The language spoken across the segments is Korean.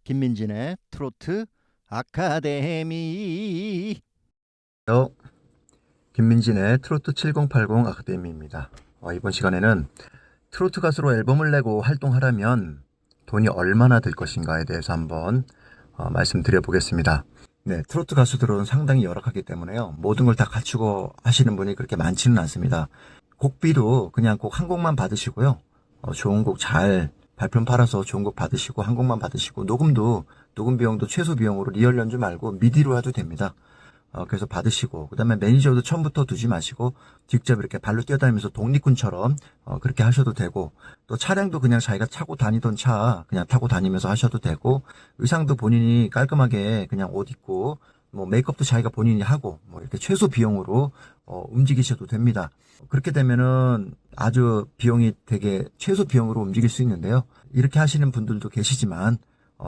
김민진의 트로트 아카데미. 요 김민진의 트로트 7080 아카데미입니다. 이번 시간에는 트로트 가수로 앨범을 내고 활동하려면 돈이 얼마나 들 것인가에 대해서 한번 말씀드려 보겠습니다. 네, 트로트 가수들은 상당히 열악하기 때문에요. 모든 걸 다 갖추고 하시는 분이 그렇게 많지는 않습니다. 곡비도 그냥 곡 한 곡만 받으시고요. 좋은 곡 잘 발품 팔아서 좋은 곡 받으시고 한 곡만 받으시고 녹음 비용도 최소 비용으로 리얼 연주 말고 미디로 해도 됩니다. 그래서 받으시고 그다음에 매니저도 처음부터 두지 마시고 직접 이렇게 발로 뛰어다니면서 독립군처럼 그렇게 하셔도 되고, 또 차량도 그냥 자기가 타고 다니던 차 그냥 타고 다니면서 하셔도 되고, 의상도 본인이 깔끔하게 그냥 옷 입고 뭐 메이크업도 자기가 본인이 하고 뭐 이렇게 최소 비용으로 움직이셔도 됩니다. 그렇게 되면은 아주 비용이 되게 최소 비용으로 움직일 수 있는데요. 이렇게 하시는 분들도 계시지만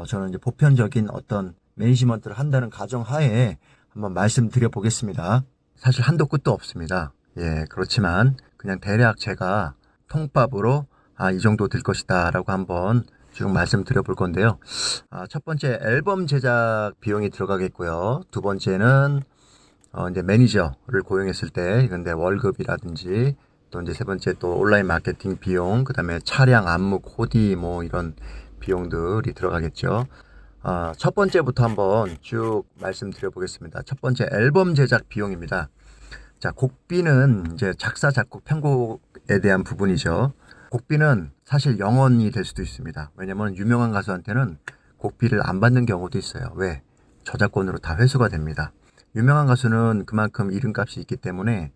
저는 이제 보편적인 어떤 매니지먼트를 한다는 가정하에 한번 말씀드려 보겠습니다. 사실 한도 끝도 없습니다. 예, 그렇지만 그냥 대략 제가 통밥으로 이 정도 들 것이다 라고 한번 쭉 말씀드려 볼 건데요. 첫 번째 앨범 제작 비용이 들어가겠고요. 두 번째는 이제 매니저를 고용했을 때 근데 월급이라든지, 또 이제 세 번째 또 온라인 마케팅 비용, 그 다음에 차량 안무 코디 뭐 이런 비용들이 들어가겠죠. 첫 번째부터 한번 쭉 말씀드려 보겠습니다. 첫 번째 앨범 제작 비용입니다. 자, 곡비는 이제 작사, 작곡, 편곡에 대한 부분이죠. 곡비는 사실 0원이 될 수도 있습니다. 왜냐면 유명한 가수한테는 곡비를 안 받는 경우도 있어요. 왜? 저작권으로 다 회수가 됩니다. 유명한 가수는 그만큼 이름값이 있기 때문에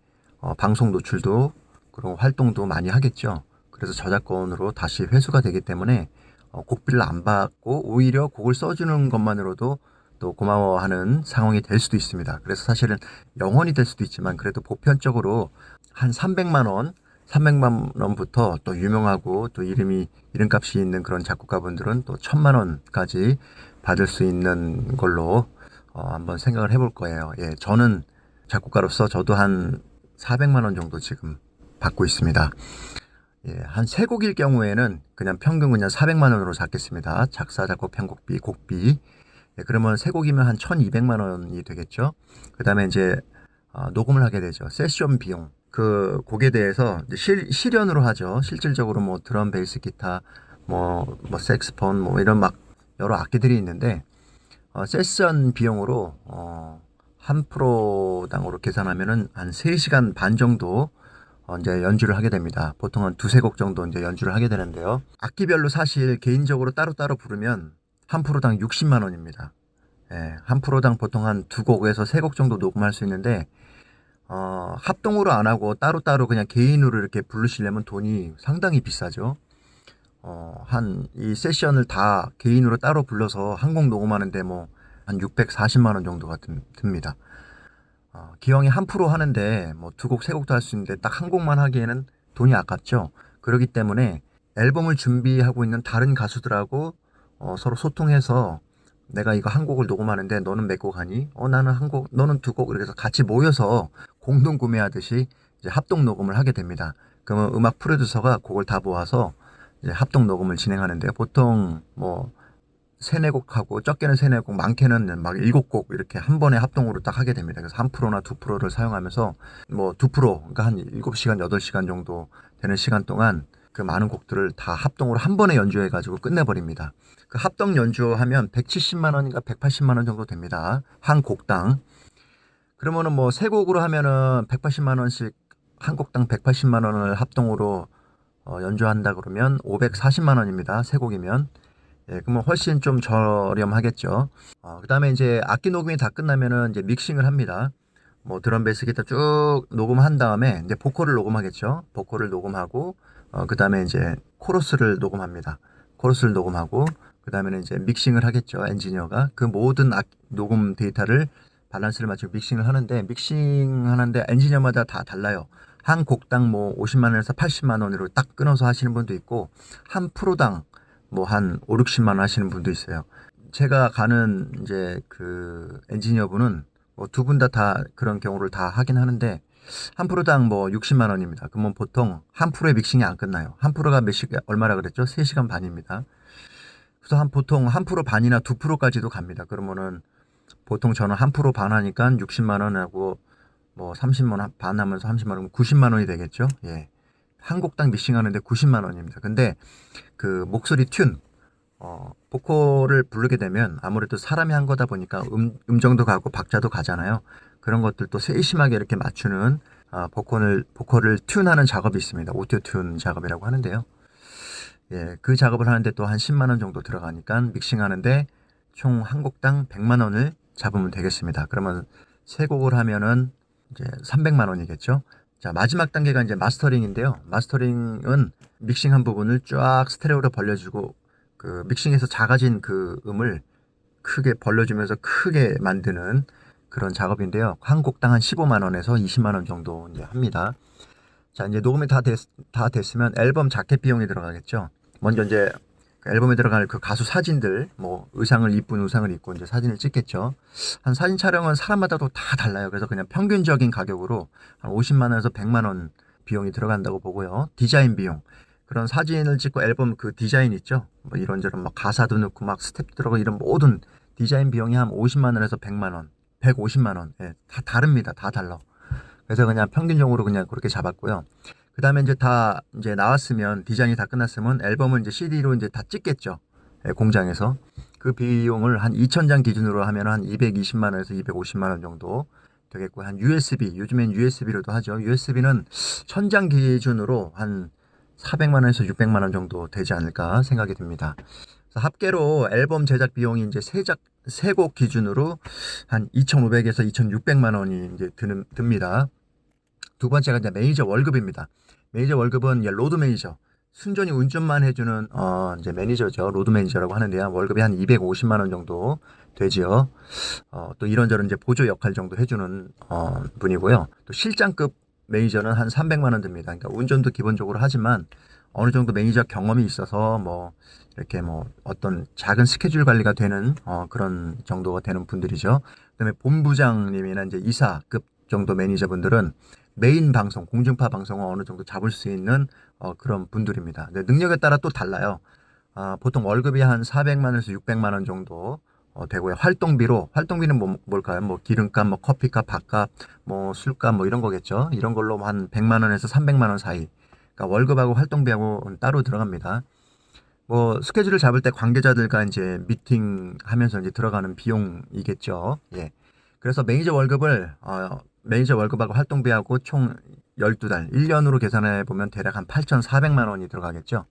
방송 노출도 그리고 활동도 많이 하겠죠. 그래서 저작권으로 다시 회수가 되기 때문에 곡비를 안 받고 오히려 곡을 써주는 것만으로도 또 고마워하는 상황이 될 수도 있습니다. 그래서 사실은 0원이 될 수도 있지만 그래도 보편적으로 한 300만 원부터 또 유명하고 또 이름값이 있는 그런 작곡가분들은 또 1000만 원까지 받을 수 있는 걸로 한번 생각을 해볼 거예요. 예, 저는 작곡가로서 저도 한 400만 원 정도 지금 받고 있습니다. 예, 한 세 곡일 경우에는 그냥 평균 그냥 400만 원으로 잡겠습니다. 작사, 작곡, 편곡비, 곡비. 예, 그러면 세 곡이면 한 1200만 원이 되겠죠. 그 다음에 이제 녹음을 하게 되죠. 세션 비용. 그 곡에 대해서 실연으로 하죠. 실질적으로 뭐 드럼, 베이스, 기타, 뭐 색스폰, 뭐 이런 막 여러 악기들이 있는데, 세션 비용으로 한 프로당으로 계산하면은 한 3시간 반 정도 이제 연주를 하게 됩니다. 보통 한 두세 곡 정도 이제 연주를 하게 되는데요. 악기별로 사실 개인적으로 따로따로 부르면 한 프로당 60만 원입니다. 예, 한 프로당 보통 한 두 곡에서 세 곡 정도 녹음할 수 있는데, 합동으로 안 하고 따로따로 그냥 개인으로 이렇게 부르시려면 돈이 상당히 비싸죠. 한 이 세션을 다 개인으로 따로 불러서 한 곡 녹음하는데 뭐 한 640만 원 정도가 듭니다. 기왕에 한 프로 하는데 뭐 두 곡, 세 곡도 할 수 있는데 딱 한 곡만 하기에는 돈이 아깝죠. 그렇기 때문에 앨범을 준비하고 있는 다른 가수들하고 서로 소통해서 내가 이거 한 곡을 녹음하는데 너는 몇 곡 하니? 나는 한 곡, 너는 두 곡, 이렇게 해서 같이 모여서 공동 구매하듯이 이제 합동 녹음을 하게 됩니다. 그러면 음악 프로듀서가 곡을 다 모아서 이제 합동 녹음을 진행하는데, 보통 뭐 세네 곡 하고 적게는 세네 곡, 많게는 막 일곱 곡 이렇게 한 번에 합동으로 딱 하게 됩니다. 그래서 한 프로나 두 프로를 사용하면서 뭐 두 프로, 그러니까 한 7시간, 8시간 정도 되는 시간 동안 그 많은 곡들을 다 합동으로 한 번에 연주해 가지고 끝내버립니다. 그 합동 연주하면 170만 원인가 180만 원 정도 됩니다. 한 곡당. 그러면은 뭐 세 곡으로 하면은 180만 원씩, 한 곡당 180만 원을 합동으로 연주한다 그러면 540만 원입니다. 세 곡이면. 예, 그러면 훨씬 좀 저렴하겠죠. 그 다음에 이제 악기 녹음이 다 끝나면은 이제 믹싱을 합니다. 뭐 드럼, 베이스, 기타 쭉 녹음한 다음에 이제 보컬을 녹음하겠죠. 보컬을 녹음하고, 그 다음에 이제 코러스를 녹음합니다. 코러스를 녹음하고, 그 다음에는 이제 믹싱을 하겠죠. 엔지니어가. 그 모든 녹음 데이터를 밸런스를 맞추고 믹싱을 하는데, 믹싱하는데 엔지니어마다 다 달라요. 한 곡당 뭐 50만 원에서 80만 원으로 딱 끊어서 하시는 분도 있고, 한 프로당 뭐 한 5, 60만 원 하시는 분도 있어요. 제가 가는 이제 그 엔지니어 분은 뭐 두 분 다 그런 경우를 다 하긴 하는데, 한 프로당 뭐 60만 원입니다. 그러면 보통 한 프로의 믹싱이 안 끝나요. 한 프로가 얼마라 그랬죠? 3시간 반입니다. 그래서 보통 1% 반이나 2%까지도 갑니다. 그러면은 보통 저는 1% 반 하니까 60만 원하고 뭐 30만 원 반 하면서 30만 원, 90만 원이 되겠죠. 예. 한 곡당 믹싱하는데 90만 원입니다. 근데 그 목소리 튠, 보컬을 부르게 되면 아무래도 사람이 한 거다 보니까 음정도 가고 박자도 가잖아요. 그런 것들도 세심하게 이렇게 맞추는 보컬을 튠하는 작업이 있습니다. 오디오 튠 작업이라고 하는데요. 예, 그 작업을 하는데 또 한 10만 원 정도 들어가니까 믹싱하는데 총 한 곡당 100만 원을 잡으면 되겠습니다. 그러면 세 곡을 하면은 이제 300만 원이겠죠. 자, 마지막 단계가 이제 마스터링인데요. 마스터링은 믹싱한 부분을 쫙 스테레오로 벌려주고 그 믹싱해서 작아진 그 음을 크게 벌려주면서 크게 만드는 그런 작업인데요. 한 곡당 한 15만 원에서 20만 원 정도 이제 합니다. 자, 이제 녹음이 다 됐으면 앨범 자켓 비용이 들어가겠죠. 먼저 이제 그 앨범에 들어갈 그 가수 사진들, 뭐 이쁜 의상을 입고 이제 사진을 찍겠죠. 한 사진 촬영은 사람마다도 다 달라요. 그래서 그냥 평균적인 가격으로 한 50만 원에서 100만 원 비용이 들어간다고 보고요. 디자인 비용. 그런 사진을 찍고 앨범 그 디자인 있죠. 뭐 이런저런 막 가사도 넣고 막 스텝 들어가고 이런 모든 디자인 비용이 한 50만 원에서 100만 원, 150만 원. 예, 다 다릅니다. 다 달라. 그래서 그냥 평균적으로 그냥 그렇게 잡았고요. 그 다음에 이제 다 이제 나왔으면 디자인이 다 끝났으면 앨범을 이제 CD로 이제 다 찍겠죠. 예, 공장에서. 그 비용을 한 2,000장 기준으로 하면 한 220만 원에서 250만 원 정도 되겠고, 한 USB, 요즘엔 USB로도 하죠. USB는 1,000장 기준으로 한 400만 원에서 600만 원 정도 되지 않을까 생각이 듭니다. 그래서 합계로 앨범 제작 비용이 이제 세 곡 기준으로 한 2,500에서 2,600만 원이 이제 듭니다. 두 번째가 이제 매니저 월급입니다. 매니저 월급은 이제 로드 매니저, 순전히 운전만 해주는 이제 매니저죠. 로드 매니저라고 하는데요. 월급이 한 250만 원 정도 되지요. 또 이런저런 이제 보조 역할 정도 해주는 분이고요. 또 실장급 매니저는 한 300만 원 듭니다. 그러니까 운전도 기본적으로 하지만 어느 정도 매니저 경험이 있어서 뭐 이렇게 뭐 어떤 작은 스케줄 관리가 되는 그런 정도가 되는 분들이죠. 그다음에 본부장님이나 이제 이사급 정도 매니저분들은 메인 방송, 공중파 방송을 어느 정도 잡을 수 있는 그런 분들입니다. 근데 능력에 따라 또 달라요. 보통 월급이 한 400만 원에서 600만 원 정도 되고요. 활동비는 뭘까요? 뭐 기름값, 뭐 커피값, 밥값, 뭐 술값, 뭐 이런 거겠죠. 이런 걸로 한 100만 원에서 300만 원 사이. 그러니까 월급하고 활동비하고 따로 들어갑니다. 뭐 스케줄을 잡을 때 관계자들과 이제 미팅하면서 이제 들어가는 비용이겠죠. 예. 그래서 매니저 월급하고 활동비하고 총 12달, 1년으로 계산해 보면 대략 한 8,400만 원이 들어가겠죠.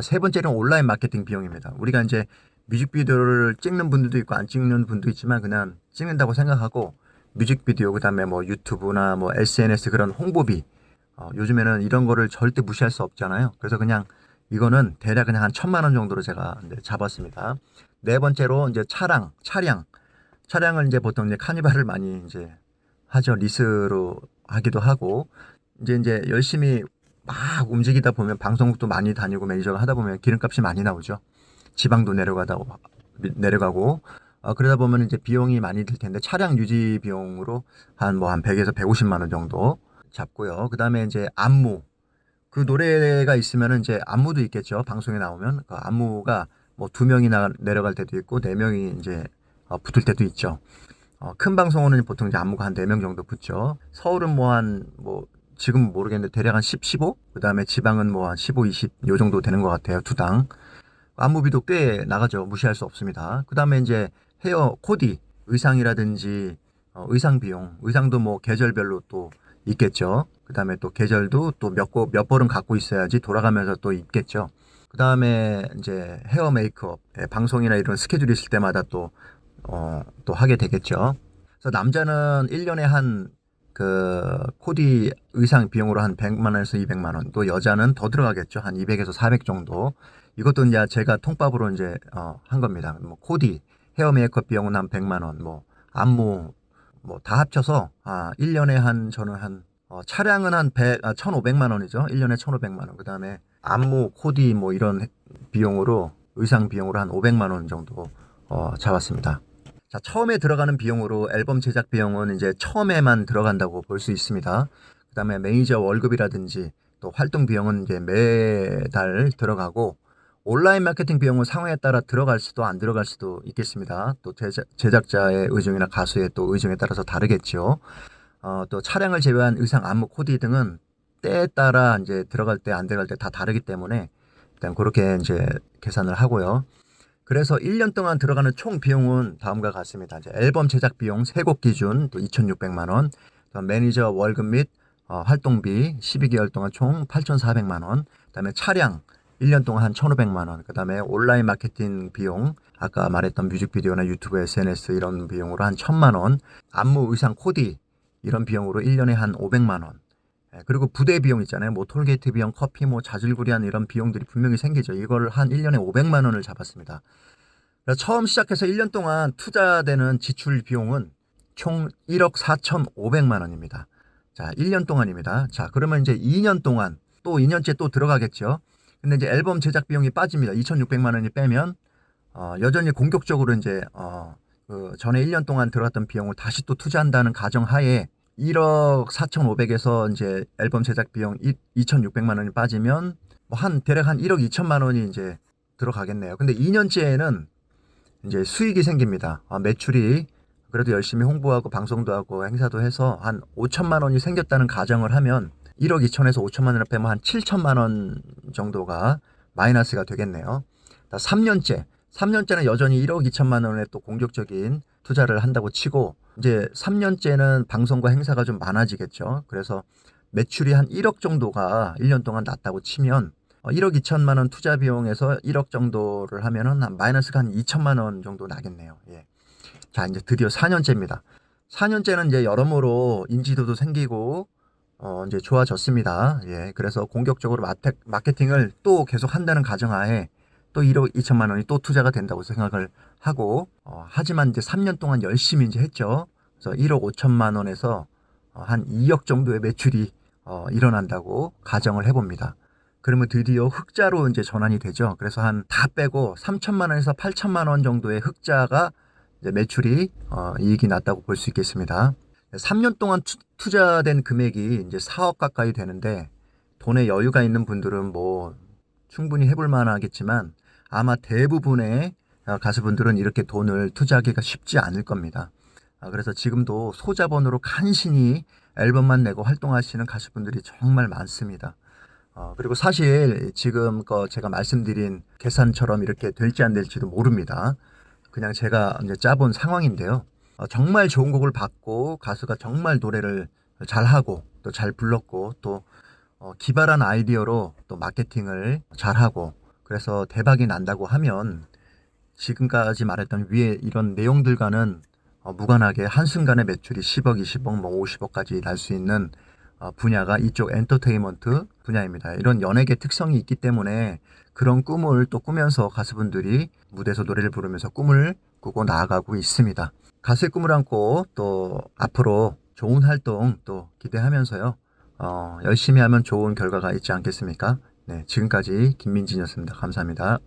세 번째는 온라인 마케팅 비용입니다. 우리가 이제 뮤직비디오를 찍는 분들도 있고 안 찍는 분도 있지만 그냥 찍는다고 생각하고 뮤직비디오 그다음에 뭐 유튜브나 뭐 SNS 그런 홍보비 요즘에는 이런 거를 절대 무시할 수 없잖아요. 그래서 그냥 이거는 대략 그냥 한 1,000만 원 정도로 제가 이제 잡았습니다. 네 번째로 이제 차량을 이제 보통 이제 카니발을 많이 이제 하죠. 리스로 하기도 하고 이제 열심히 막 움직이다 보면 방송국도 많이 다니고 매니저가 하다 보면 기름값이 많이 나오죠. 지방도 내려가고 그러다 보면 이제 비용이 많이 들 텐데 차량 유지 비용으로 한 100에서 150만 원 정도 잡고요. 그다음에 이제 안무 그 노래가 있으면 이제 안무도 있겠죠. 방송에 나오면 그 안무가 뭐 2명이 내려갈 때도 있고 4명이 이제 붙을 때도 있죠. 큰 방송은 보통 이제 안무가 한 4명 정도 붙죠. 서울은 지금 모르겠는데 대략 한 10, 15? 그 다음에 지방은 뭐 한 15, 20 요 정도 되는 것 같아요. 두 당. 안무비도 꽤 나가죠. 무시할 수 없습니다. 그 다음에 이제 헤어 코디, 의상이라든지 의상 비용, 의상도 뭐 계절별로 또 있겠죠. 그 다음에 또 계절도 또 몇 벌은 갖고 있어야지 돌아가면서 또 입겠죠. 그 다음에 이제 헤어 메이크업, 방송이나 이런 스케줄이 있을 때마다 또 하게 되겠죠. 그래서 남자는 1년에 한 코디 의상 비용으로 한 100만 원에서 200만 원. 또 여자는 더 들어가겠죠. 한 200에서 400 정도. 이것도 이제 제가 통밥으로 이제 한 겁니다. 뭐 코디, 헤어 메이크업 비용은 한 100만 원, 뭐 안무 뭐 다 합쳐서 1년에 저는 차량은 한 1,500만 원이죠. 1년에 1,500만 원. 그다음에 안무, 코디 뭐 이런 비용으로 의상 비용으로 한 500만 원 정도 잡았습니다. 자, 처음에 들어가는 비용으로 앨범 제작 비용은 이제 처음에만 들어간다고 볼 수 있습니다. 그 다음에 매니저 월급이라든지 또 활동 비용은 이제 매달 들어가고 온라인 마케팅 비용은 상황에 따라 들어갈 수도 안 들어갈 수도 있겠습니다. 또 제작자의 의중이나 가수의 또 의중에 따라서 다르겠죠. 또 차량을 제외한 의상, 안무, 코디 등은 때에 따라 이제 들어갈 때 안 들어갈 때 다 다르기 때문에 일단 그렇게 이제 계산을 하고요. 그래서 1년 동안 들어가는 총 비용은 다음과 같습니다. 이제 앨범 제작 비용 3곡 기준 또 2,600만 원, 매니저 월급 및 활동비 12개월 동안 총 8,400만 원, 그다음에 차량 1년 동안 한 1,500만 원, 그다음에 온라인 마케팅 비용 아까 말했던 뮤직비디오나 유튜브 SNS 이런 비용으로 한 1,000만 원, 안무, 의상, 코디 이런 비용으로 1년에 한 500만 원. 그리고 부대 비용 있잖아요. 뭐 톨게이트 비용, 커피, 뭐 자질구레한 이런 비용들이 분명히 생기죠. 이걸 한 1년에 500만 원을 잡았습니다. 그래서 처음 시작해서 1년 동안 투자되는 지출 비용은 총 1억 4,500만 원입니다. 자, 1년 동안입니다. 자, 그러면 이제 2년 동안 또 2년째 또 들어가겠죠. 근데 이제 앨범 제작 비용이 빠집니다. 2,600만 원이 빼면 여전히 공격적으로 이제 그 전에 1년 동안 들어갔던 비용을 다시 또 투자한다는 가정하에 1억 4,500에서 이제 앨범 제작 비용 2,600만 원이 빠지면 뭐 대략 한 1억 2천만 원이 이제 들어가겠네요. 근데 2년째에는 이제 수익이 생깁니다. 매출이 그래도 열심히 홍보하고 방송도 하고 행사도 해서 한 5천만 원이 생겼다는 가정을 하면 1억 2천에서 5천만 원을 빼면 한 7천만 원 정도가 마이너스가 되겠네요. 3년째는 여전히 1억 2천만 원에 또 공격적인 투자를 한다고 치고 이제 3년째는 방송과 행사가 좀 많아지겠죠. 그래서 매출이 한 1억 정도가 1년 동안 났다고 치면 1억 2천만 원 투자 비용에서 1억 정도를 하면은 한 마이너스가 한 2천만 원 정도 나겠네요. 예. 자, 이제 드디어 4년째입니다. 4년째는 이제 여러모로 인지도도 생기고 이제 좋아졌습니다. 예. 그래서 공격적으로 마케팅을 또 계속 한다는 가정하에 또 1억 2천만 원이 또 투자가 된다고 생각을 하고 하지만 이제 3년 동안 열심히 이제 했죠. 그래서 1억 5천만 원에서 한 2억 정도의 매출이 일어난다고 가정을 해봅니다. 그러면 드디어 흑자로 이제 전환이 되죠. 그래서 한 다 빼고 3천만 원에서 8천만 원 정도의 흑자가 이제 매출이 이익이 났다고 볼 수 있겠습니다. 3년 동안 투자된 금액이 이제 4억 가까이 되는데 돈에 여유가 있는 분들은 뭐 충분히 해볼 만하겠지만 아마 대부분의 가수분들은 이렇게 돈을 투자하기가 쉽지 않을 겁니다. 그래서 지금도 소자본으로 간신히 앨범만 내고 활동하시는 가수분들이 정말 많습니다. 그리고 사실 지금 제가 말씀드린 계산처럼 이렇게 될지 안 될지도 모릅니다. 그냥 제가 이제 짜본 상황인데요. 정말 좋은 곡을 받고 가수가 정말 노래를 잘하고 또 잘 불렀고 또 기발한 아이디어로 또 마케팅을 잘하고 그래서 대박이 난다고 하면 지금까지 말했던 위에 이런 내용들과는 무관하게 한순간에 매출이 10억, 20억, 뭐 50억까지 날 수 있는 분야가 이쪽 엔터테인먼트 분야입니다. 이런 연예계 특성이 있기 때문에 그런 꿈을 또 꾸면서 가수분들이 무대에서 노래를 부르면서 꿈을 꾸고 나아가고 있습니다. 가수의 꿈을 안고 또 앞으로 좋은 활동 또 기대하면서요. 열심히 하면 좋은 결과가 있지 않겠습니까? 네, 지금까지 김민진이었습니다. 감사합니다.